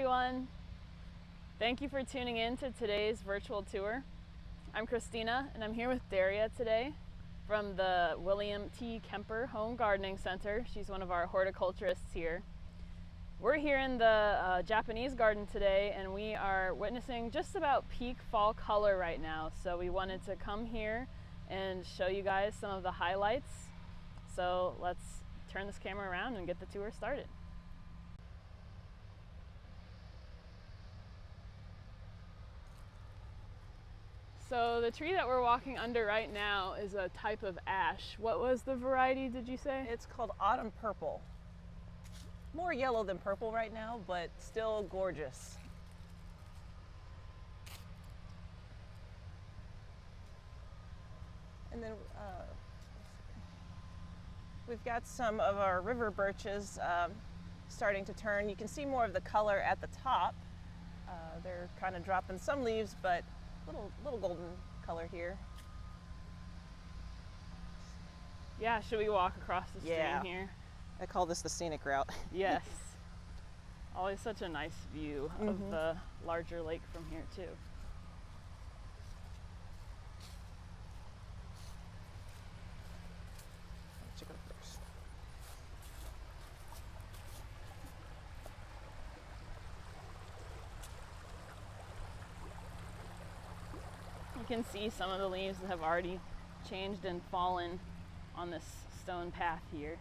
everyone. Thank you for tuning in to today's virtual tour. I'm Christina and I'm here with Daria today from the William T. Kemper Home Gardening Center. She's one of our horticulturists here. We're here in the Japanese garden today and we are witnessing just about peak fall color right now. So we wanted to come here and show you guys some of the highlights. So let's turn this camera around and get the tour started. So the tree that we're walking under right now is a type of ash. What was the variety, did you say? It's called autumn purple. More yellow than purple right now, but still gorgeous. And then we've got some of our river birches starting to turn. You can see more of the color at the top. They're kind of dropping some leaves, but little golden color here. Yeah, should we walk across the stream here? I call this the scenic route. Yes. Always such a nice view of the larger lake from here too. Let's go first. You can see some of the leaves that have already changed and fallen on this stone path here.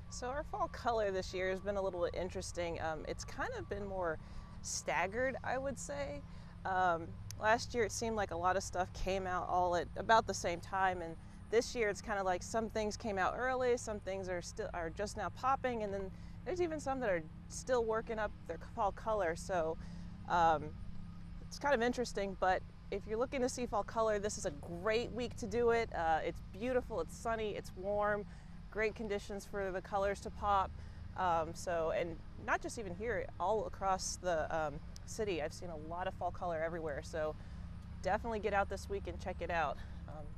So our fall color this year has been a little bit interesting. It's kind of been more staggered, I would say. Last year it seemed like a lot of stuff came out all at about the same time, and this year it's kind of like some things came out early, some things are just now popping, and then there's even some that are still working up their fall color. So it's kind of interesting, but if you're looking to see fall color, this is a great week to do it. It's beautiful, it's sunny, it's warm, great conditions for the colors to pop. And not just even here, all across the city, I've seen a lot of fall color everywhere. So definitely get out this week and check it out,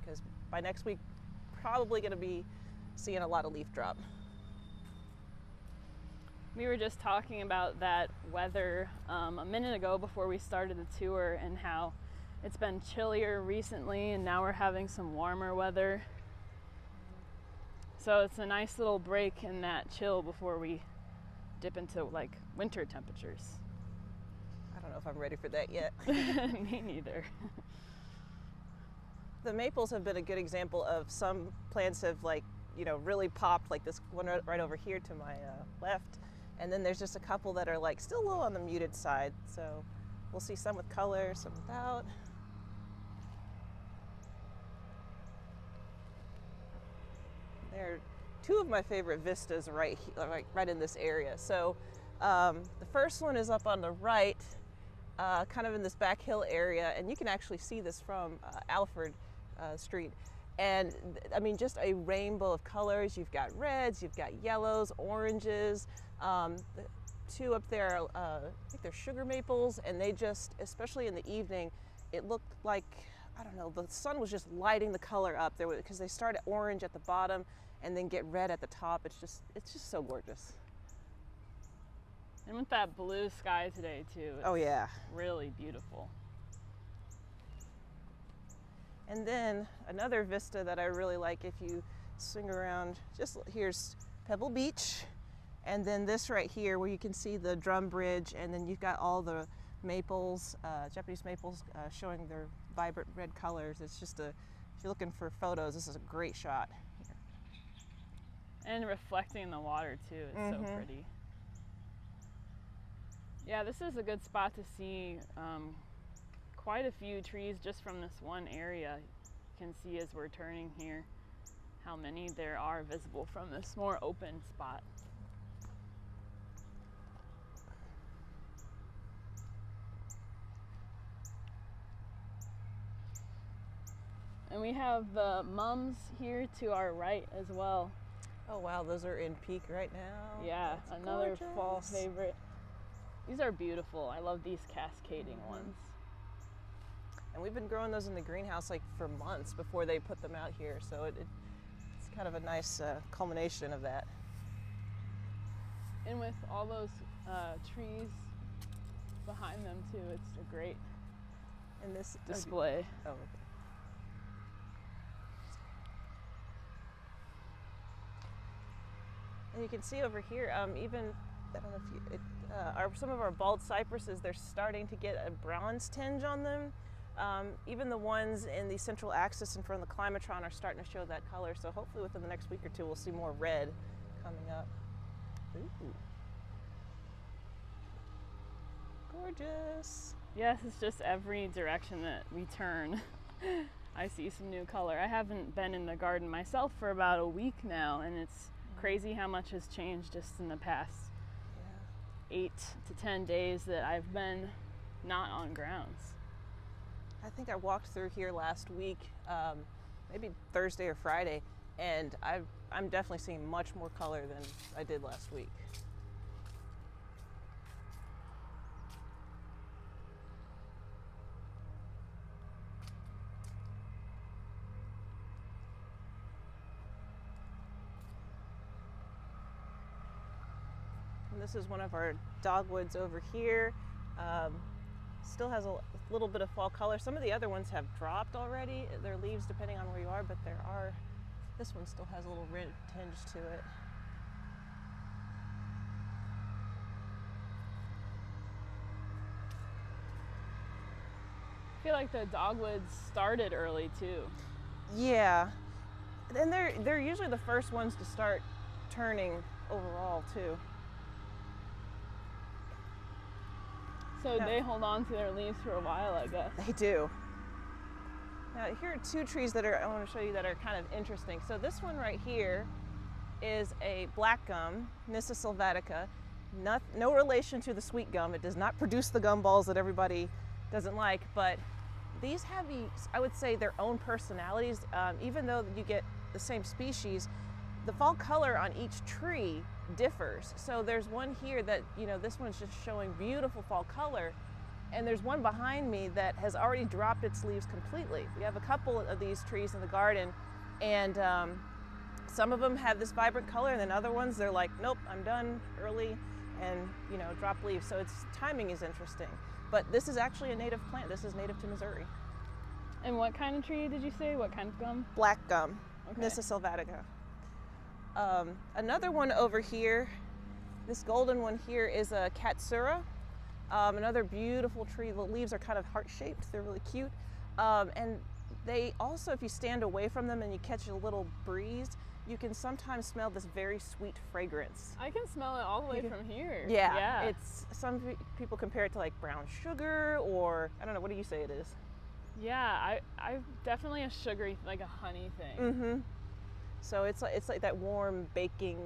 because by next week, probably going to be seeing a lot of leaf drop. We were just talking about that weather a minute ago before we started the tour, and how it's been chillier recently and now we're having some warmer weather. So it's a nice little break in that chill before we dip into like winter temperatures. I don't know if I'm ready for that yet. Me neither. The maples have been a good example of some plants have really popped, like this one right over here to my left. And then there's just a couple that are like still a little on the muted side. So we'll see some with color, some without. There are two of my favorite vistas right in this area. So the first one is up on the right, kind of in this back hill area, and you can actually see this from Alfred Street. And I mean, just a rainbow of colors. You've got reds, you've got yellows, oranges. The two up there, I think they're sugar maples, and they just, especially in the evening, it looked like, I don't know, the sun was just lighting the color up there, because they start at orange at the bottom and then get red at the top. It's just so gorgeous. And with that blue sky today too. Oh yeah. Really beautiful. And then another vista that I really like, if you swing around, here's Pebble Beach, and then this right here where you can see the drum bridge, and then you've got all the maples, Japanese maples, showing their vibrant red colors. It's just if you're looking for photos, this is a great shot here. And reflecting in the water too, it's so pretty. Yeah, this is a good spot to see quite a few trees just from this one area. You can see as we're turning here how many there are visible from this more open spot. And we have the mums here to our right as well. Oh wow, those are in peak right now. Yeah, That's another fall gorgeous. favorite. These are beautiful. I love these cascading ones. And we've been growing those in the greenhouse like for months before they put them out here. So it's kind of a nice culmination of that. And with all those trees behind them too, it's a great And this display. Oh, okay. And you can see over here, even, I don't know if you, some of our bald cypresses, they're starting to get a bronze tinge on them. Even the ones in the central axis in front of the climatron are starting to show that color. So hopefully within the next week or two, we'll see more red coming up. Ooh. Gorgeous. Yes, it's just every direction that we turn, I see some new color. I haven't been in the garden myself for about a week now, and it's crazy how much has changed just in the past 8 to 10 days that I've been not on grounds. I think I walked through here last week, maybe Thursday or Friday, and I'm definitely seeing much more color than I did last week. And this is one of our dogwoods over here. Still has a little bit of fall color. Some of the other ones have dropped already, their leaves, depending on where you are, but this one still has a little red tinge to it. I feel like the dogwoods started early too. Yeah, and they're usually the first ones to start turning overall too. So they hold on to their leaves for a while, I guess. They do. Now here are two trees that I want to show you that are kind of interesting. So this one right here is a black gum, Nyssa sylvatica. No relation to the sweet gum. It does not produce the gumballs that everybody doesn't like, but these have, I would say, their own personalities. Even though you get the same species, the fall color on each tree differs. So there's one here that, this one's just showing beautiful fall color, and there's one behind me that has already dropped its leaves completely. We have a couple of these trees in the garden, and some of them have this vibrant color, and then other ones, they're like, nope, I'm done early, and drop leaves. So its timing is interesting. But this is actually a native plant. This is native to Missouri. And what kind of tree did you say? What kind of gum? Black gum, Okay. Nyssa sylvatica. Another one over here, this golden one here is a katsura. Another beautiful tree. The leaves are kind of heart-shaped. They're really cute. And they also, if you stand away from them and you catch a little breeze, you can sometimes smell this very sweet fragrance. I can smell it all the way from here. Yeah. It's, some people compare it to like brown sugar, or I don't know, what do you say it is? Yeah, I definitely a sugary, like a honey thing. Mm-hmm. So it's like that warm baking,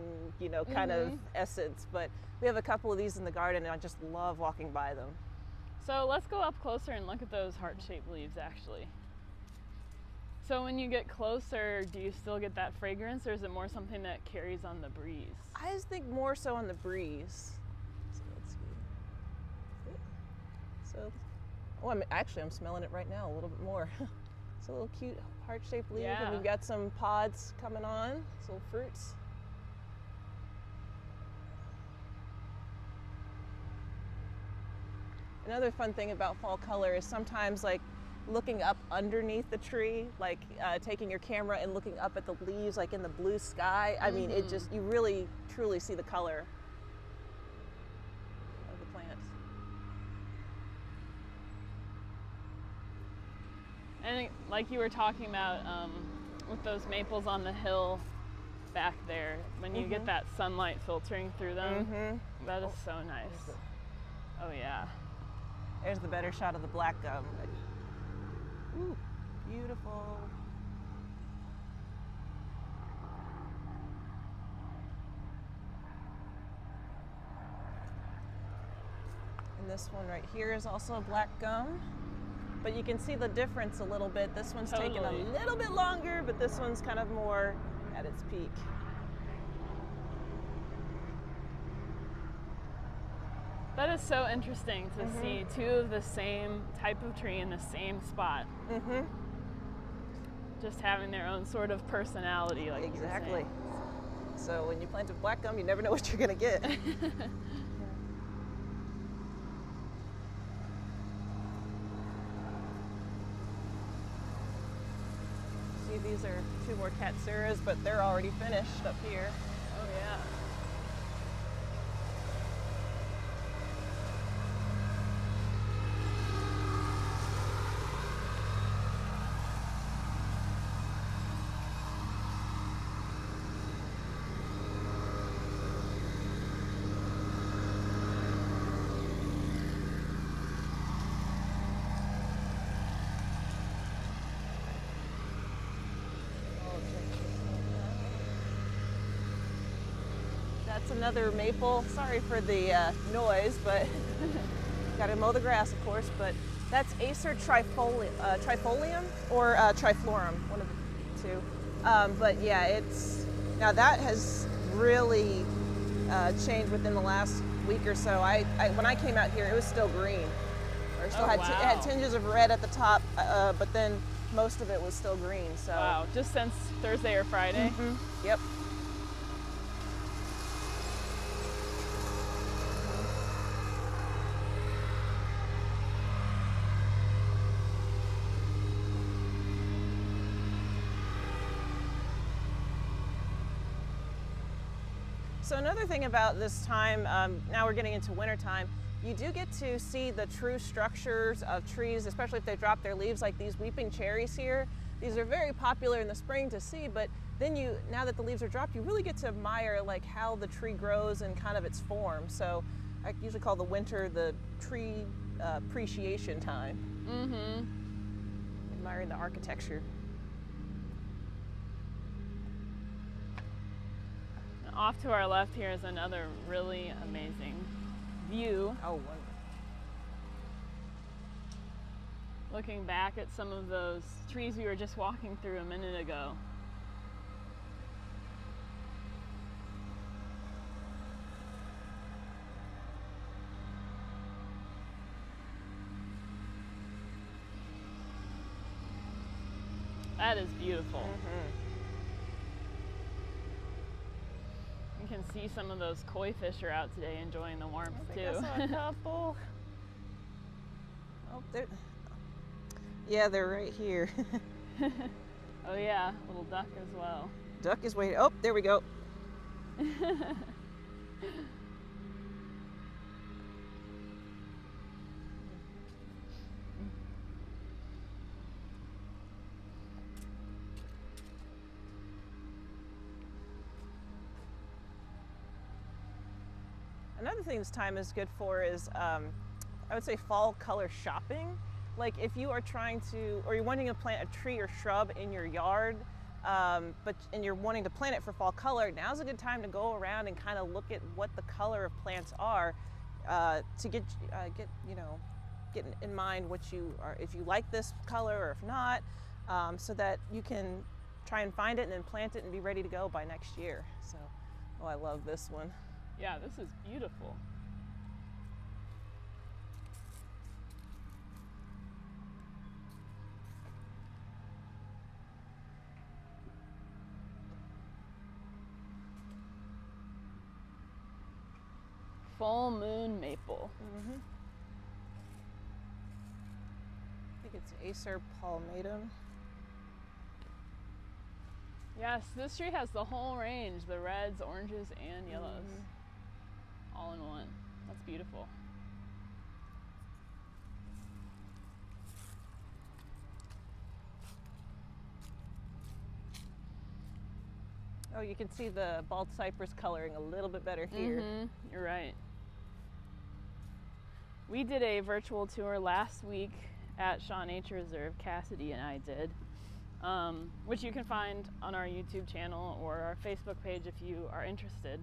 kind of essence. But we have a couple of these in the garden, and I just love walking by them. So let's go up closer and look at those heart-shaped leaves, actually. So when you get closer, do you still get that fragrance, or is it more something that carries on the breeze? I just think more so on the breeze. So let's see. I'm smelling it right now a little bit more. It's a little cute heart-shaped leaf, Yeah. and we've got some pods coming on, some fruits. Another fun thing about fall color is sometimes like looking up underneath the tree, like taking your camera and looking up at the leaves, like in the blue sky. I mean, it just, you really truly see the color of the plant. And like you were talking about with those maples on the hill back there, when you get that sunlight filtering through them, that is so nice. Oh yeah. There's the better shot of the black gum. Ooh, beautiful. And this one right here is also a black gum. But you can see the difference a little bit. This one's taken a little bit longer, but this one's kind of more at its peak. That is so interesting to see two of the same type of tree in the same spot. Just having their own sort of personality, like exactly. you were saying. So when you plant a black gum, you never know what you're gonna get. See, these are 2 more katsuras, but they're already finished up here. Oh yeah. That's another maple. Sorry for the noise, but got to mow the grass, of course. But that's Acer trifolium or triflorum, one of the two. But yeah, it's now that has really changed within the last week or so. When I came out here, it was still green, or still it had tinges of red at the top, but then most of it was still green. So wow, just since Thursday or Friday. Yep. So another thing about this time, now we're getting into winter time, you do get to see the true structures of trees, especially if they drop their leaves, like these weeping cherries here. These are very popular in the spring to see, but then now that the leaves are dropped, you really get to admire like how the tree grows and kind of its form. So I usually call the winter the tree appreciation time. Admiring the architecture. Off to our left here is another really amazing view. Oh, wonderful. Looking back at some of those trees we were just walking through a minute ago. That is beautiful. You can see some of those koi fish are out today enjoying the warmth too. I saw a couple. Oh, yeah, they're right here. Oh yeah, little duck as well. Duck is waiting. Oh, there we go. Another thing this time is good for is, I would say, fall color shopping. Like if you are trying to, or you're wanting to plant a tree or shrub in your yard, and you're wanting to plant it for fall color, now's a good time to go around and kind of look at what the color of plants are, to get in mind what you are, if you like this color or if not, so that you can try and find it and then plant it and be ready to go by next year. So, oh, I love this one. Yeah, this is beautiful. Full moon maple. I think it's Acer palmatum. Yes, this tree has the whole range, the reds, oranges, and yellows. All in one. That's beautiful. Oh, you can see the bald cypress coloring a little bit better here. You're right. We did a virtual tour last week at Shaw Nature Reserve, Cassidy and I did, which you can find on our YouTube channel or our Facebook page if you are interested.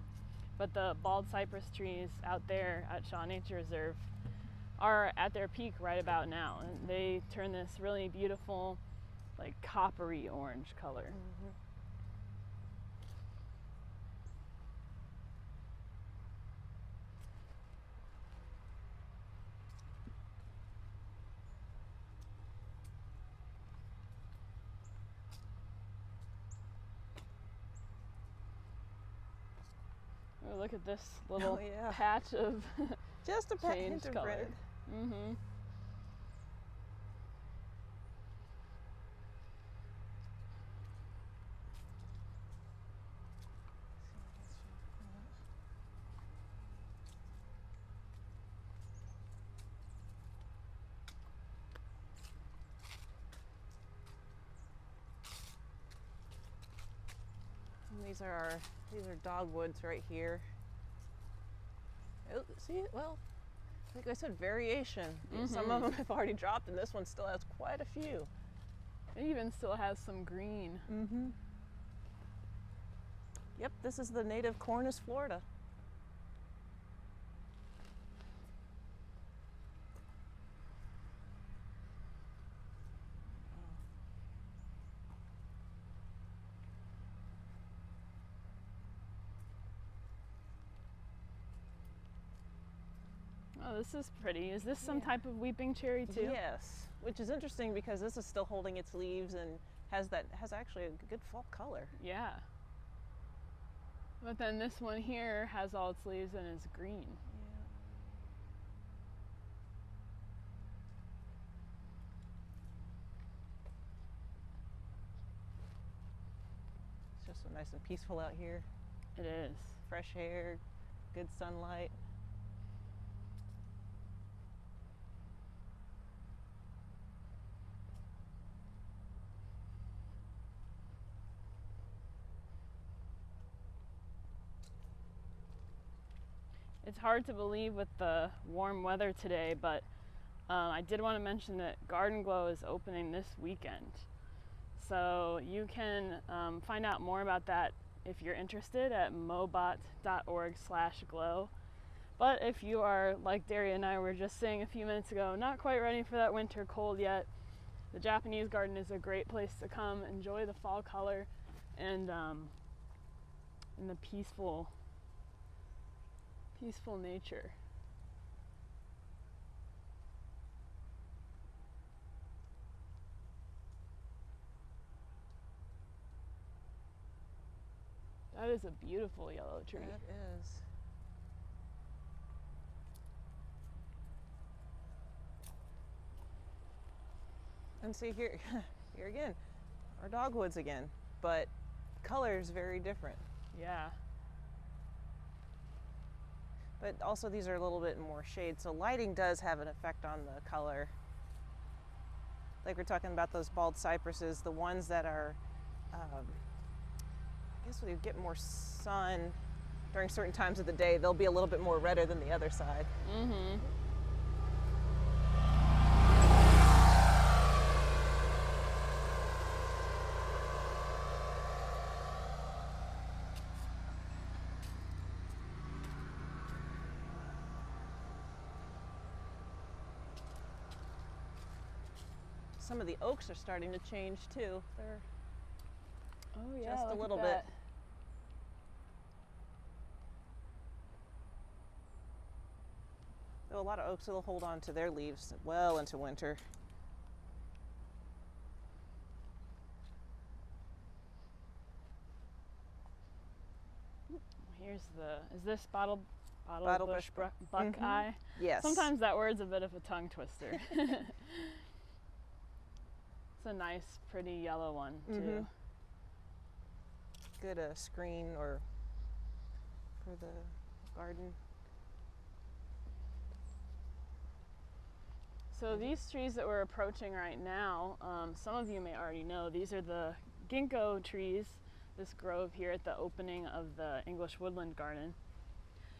But the bald cypress trees out there at Shaw Nature Reserve are at their peak right about now. And they turn this really beautiful, like coppery orange color. Oh, look at this little yeah. patch of Just a changed hint of color. red. Mm-hmm. And these are dogwoods right here. Oh, see, well, like I said, variation. Some of them have already dropped, and this one still has quite a few. It even still has some green. Mm-hmm. Yep, this is the native Cornus Florida. Oh, this is pretty. Is this some Yeah. type of weeping cherry too? Yes, which is interesting because this is still holding its leaves and has actually a good fall color. Yeah. But then this one here has all its leaves and is green. Yeah. It's just so nice and peaceful out here. It is. Fresh air, good sunlight. It's hard to believe with the warm weather today, but I did want to mention that Garden Glow is opening this weekend. So you can find out more about that if you're interested at mobot.org/glow. But if you are, like Daria and I were just saying a few minutes ago, not quite ready for that winter cold yet, the Japanese garden is a great place to come, enjoy the fall color and the peaceful nature. That is a beautiful yellow tree. That is. And see here, here again, our dogwoods again, but colors very different. Yeah. But also these are a little bit more shade, so lighting does have an effect on the color. Like we're talking about those bald cypresses, the ones that are, I guess we get more sun during certain times of the day, they'll be a little bit more redder than the other side. Mm-hmm. Some of the oaks are starting to change too. They're Oh yeah, just a look little at bit. that. Though a lot of oaks will hold on to their leaves well into winter. Here's is this bottlebrush Bottlebrush buckeye? Yes. Sometimes that word's a bit of a tongue twister. It's a nice, pretty yellow one too. Good screen or for the garden. So these trees that we're approaching right now, some of you may already know, these are the Ginkgo trees, this grove here at the opening of the English Woodland Garden.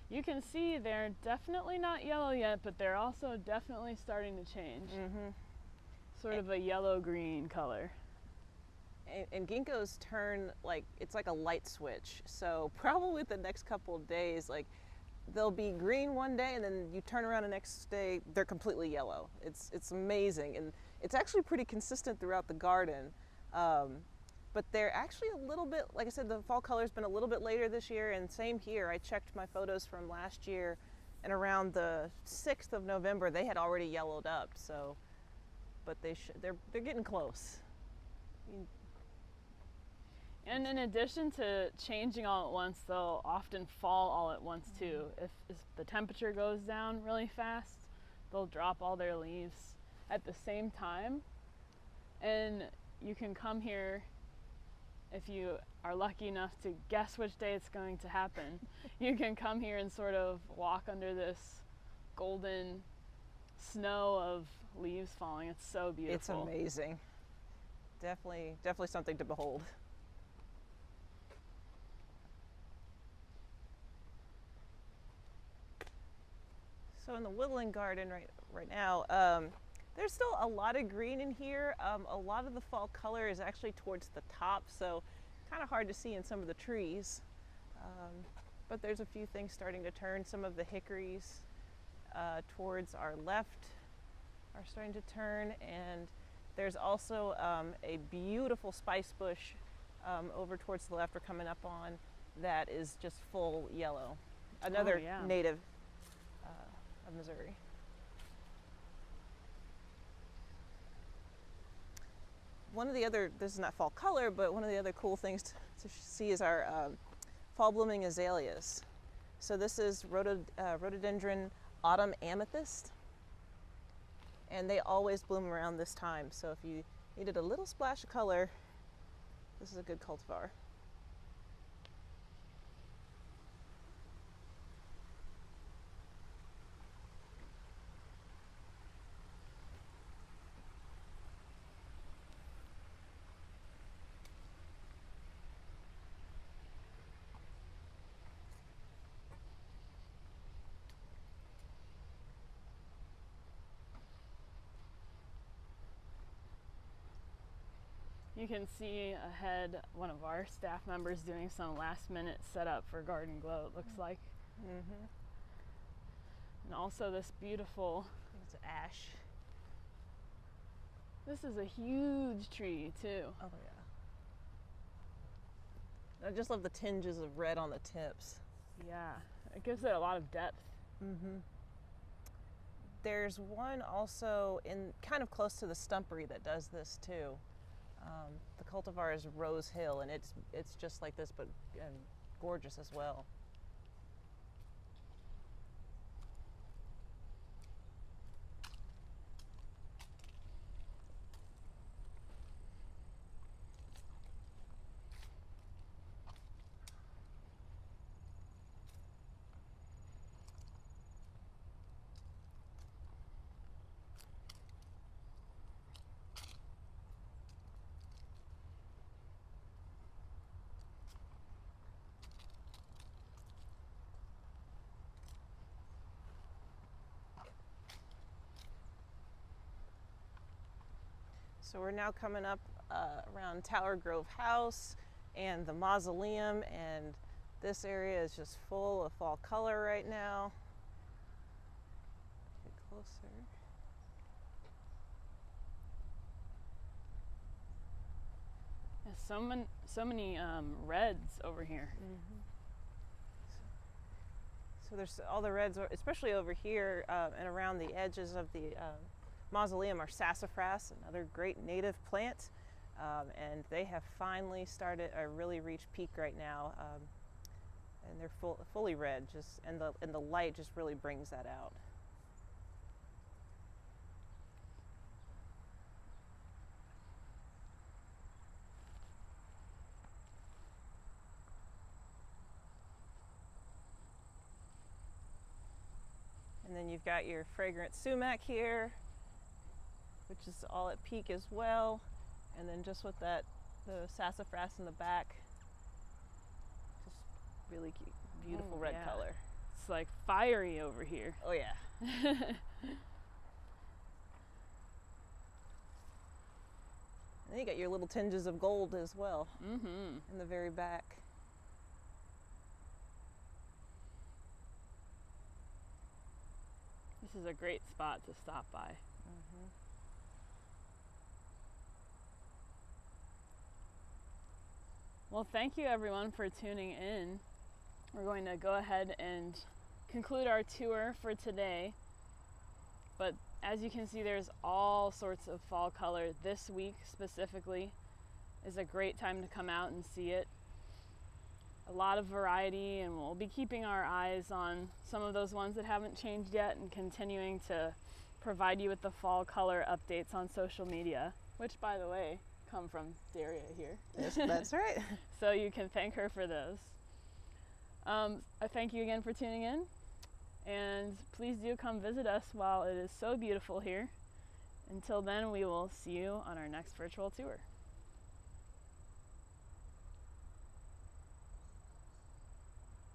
You can see they're definitely not yellow yet, but they're also definitely starting to change. Sort of a yellow-green color. And ginkgos turn it's like a light switch. So probably the next couple of days, like they'll be green one day and then you turn around the next day, they're completely yellow. It's amazing. And it's actually pretty consistent throughout the garden. But they're actually a little bit, like I said, the fall color's been a little bit later this year, and same here. I checked my photos from last year, and around the 6th of November, they had already yellowed up. So, but they're getting close. And in addition to changing all at once, they'll often fall all at once too. If the temperature goes down really fast, they'll drop all their leaves at the same time. And you can come here, if you are lucky enough to guess which day it's going to happen, you can come here and sort of walk under this golden snow of leaves falling. It's so beautiful. It's amazing. Definitely something to behold. So in the woodland garden right now, there's still a lot of green in here. A lot of the fall color is actually towards the top, so kind of hard to see in some of the trees. But there's a few things starting to turn. Some of the hickories towards our left are starting to turn, and there's also a beautiful spice bush over towards the left we're coming up on that is just full yellow. Another native of Missouri. One of the other, this is not fall color, but one of the other cool things to see is our fall blooming azaleas. So this is rhododendron autumn amethyst, and they always bloom around this time. So if you needed a little splash of color, this is a good cultivar. You can see ahead one of our staff members doing some last minute setup for Garden Glow, it looks like. Mm-hmm. And also this beautiful, It's ash. this is a huge tree too. Oh yeah. I just love the tinges of red on the tips. Yeah, it gives it a lot of depth. Mm-hmm. There's one also in kind of close to the stumpery that does this too. The cultivar is Rose Hill, and it's just like this, but gorgeous as well. So we're now coming up around Tower Grove House and the mausoleum, and this area is just full of fall color right now. Get closer. Yeah, so many reds over here. Mm-hmm. So there's all the reds, especially over here and around the edges of the mausoleum, are sassafras, another great native plant, and they have finally started really reached peak right now, and they're fully red. And the light just really brings that out. And then you've got your fragrant sumac here, which is all at peak as well. And then just with the sassafras in the back, just really cute, beautiful red color. It's like fiery over here. Oh yeah. And then you got your little tinges of gold as well in the very back. This is a great spot to stop by. Well, thank you everyone for tuning in. We're going to go ahead and conclude our tour for today. But as you can see, there's all sorts of fall color this week specifically. is a great time to come out and see it. A lot of variety, and we'll be keeping our eyes on some of those ones that haven't changed yet and continuing to provide you with the fall color updates on social media, which, by the way, come from Daria here. Yes, that's right. So you can thank her for those. I thank you again for tuning in, and please do come visit us while it is so beautiful here. Until then, we will see you on our next virtual tour.